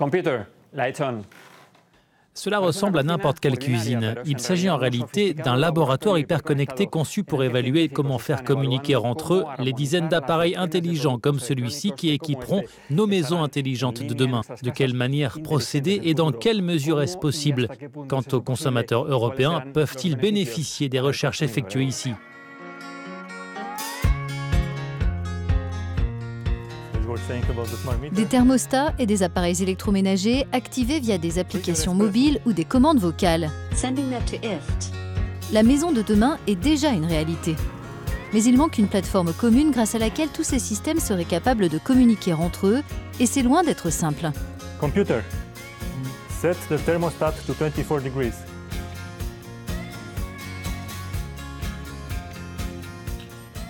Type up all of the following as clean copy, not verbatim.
Computer, lights on. Cela ressemble à n'importe quelle cuisine. Il s'agit en réalité d'un laboratoire hyperconnecté conçu pour évaluer comment faire communiquer entre eux les dizaines d'appareils intelligents comme celui-ci qui équiperont nos maisons intelligentes de demain. De quelle manière procéder et dans quelle mesure est-ce possible? Quant aux consommateurs européens, peuvent-ils bénéficier des recherches effectuées ici? Des thermostats et des appareils électroménagers activés via des applications mobiles ou des commandes vocales. La maison de demain est déjà une réalité. Mais il manque une plateforme commune grâce à laquelle tous ces systèmes seraient capables de communiquer entre eux, et c'est loin d'être simple. Computer, set the thermostat to 24 degrees.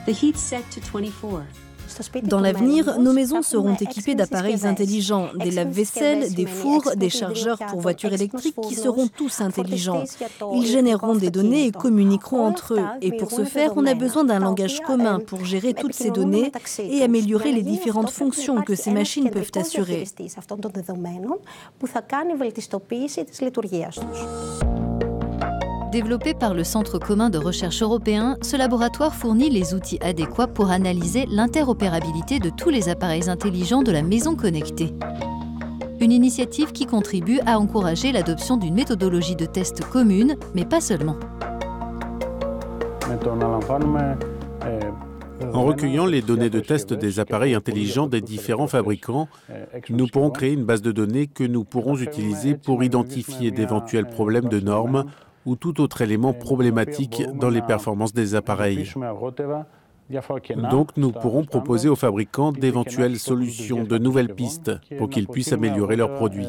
The heat set to 24. Dans l'avenir, nos maisons seront équipées d'appareils intelligents, des lave-vaisselle, des fours, des chargeurs pour voitures électriques qui seront tous intelligents. Ils généreront des données et communiqueront entre eux. Et pour ce faire, on a besoin d'un langage commun pour gérer toutes ces données et améliorer les différentes fonctions que ces machines peuvent assurer. Développé par le Centre commun de recherche européen, ce laboratoire fournit les outils adéquats pour analyser l'interopérabilité de tous les appareils intelligents de la maison connectée. Une initiative qui contribue à encourager l'adoption d'une méthodologie de test commune, mais pas seulement. En recueillant les données de test des appareils intelligents des différents fabricants, nous pourrons créer une base de données que nous pourrons utiliser pour identifier d'éventuels problèmes de normes ou tout autre élément problématique dans les performances des appareils. Donc, nous pourrons proposer aux fabricants d'éventuelles solutions, de nouvelles pistes, pour qu'ils puissent améliorer leurs produits.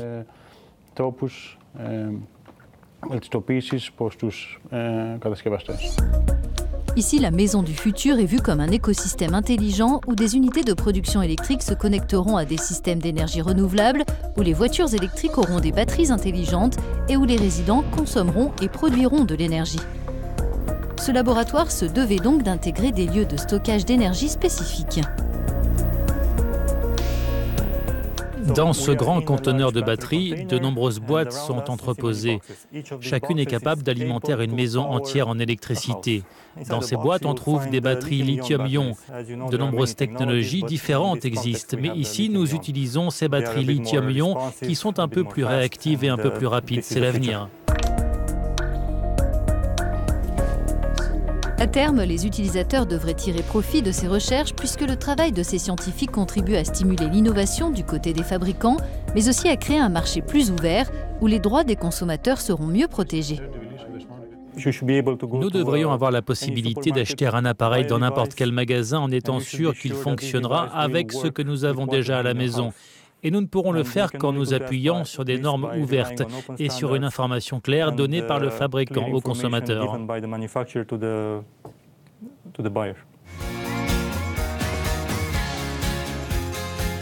Ici, la maison du futur est vue comme un écosystème intelligent où des unités de production électrique se connecteront à des systèmes d'énergie renouvelable, où les voitures électriques auront des batteries intelligentes et où les résidents consommeront et produiront de l'énergie. Ce laboratoire se devait donc d'intégrer des lieux de stockage d'énergie spécifiques. Dans ce grand conteneur de batterie, de nombreuses boîtes sont entreposées. Chacune est capable d'alimenter une maison entière en électricité. Dans ces boîtes, on trouve des batteries lithium-ion. De nombreuses technologies différentes existent, mais ici, nous utilisons ces batteries lithium-ion qui sont un peu plus réactives et un peu plus rapides. C'est l'avenir. À terme, les utilisateurs devraient tirer profit de ces recherches puisque le travail de ces scientifiques contribue à stimuler l'innovation du côté des fabricants, mais aussi à créer un marché plus ouvert où les droits des consommateurs seront mieux protégés. Nous devrions avoir la possibilité d'acheter un appareil dans n'importe quel magasin en étant sûr qu'il fonctionnera avec ce que nous avons déjà à la maison. Et nous ne pourrons le faire qu'en nous appuyant sur des normes ouvertes et sur une information claire donnée par le fabricant au consommateur.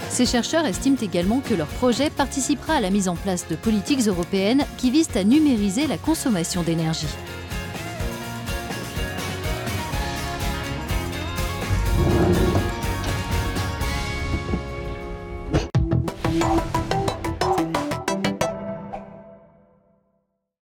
Ces chercheurs estiment également que leur projet participera à la mise en place de politiques européennes qui visent à numériser la consommation d'énergie.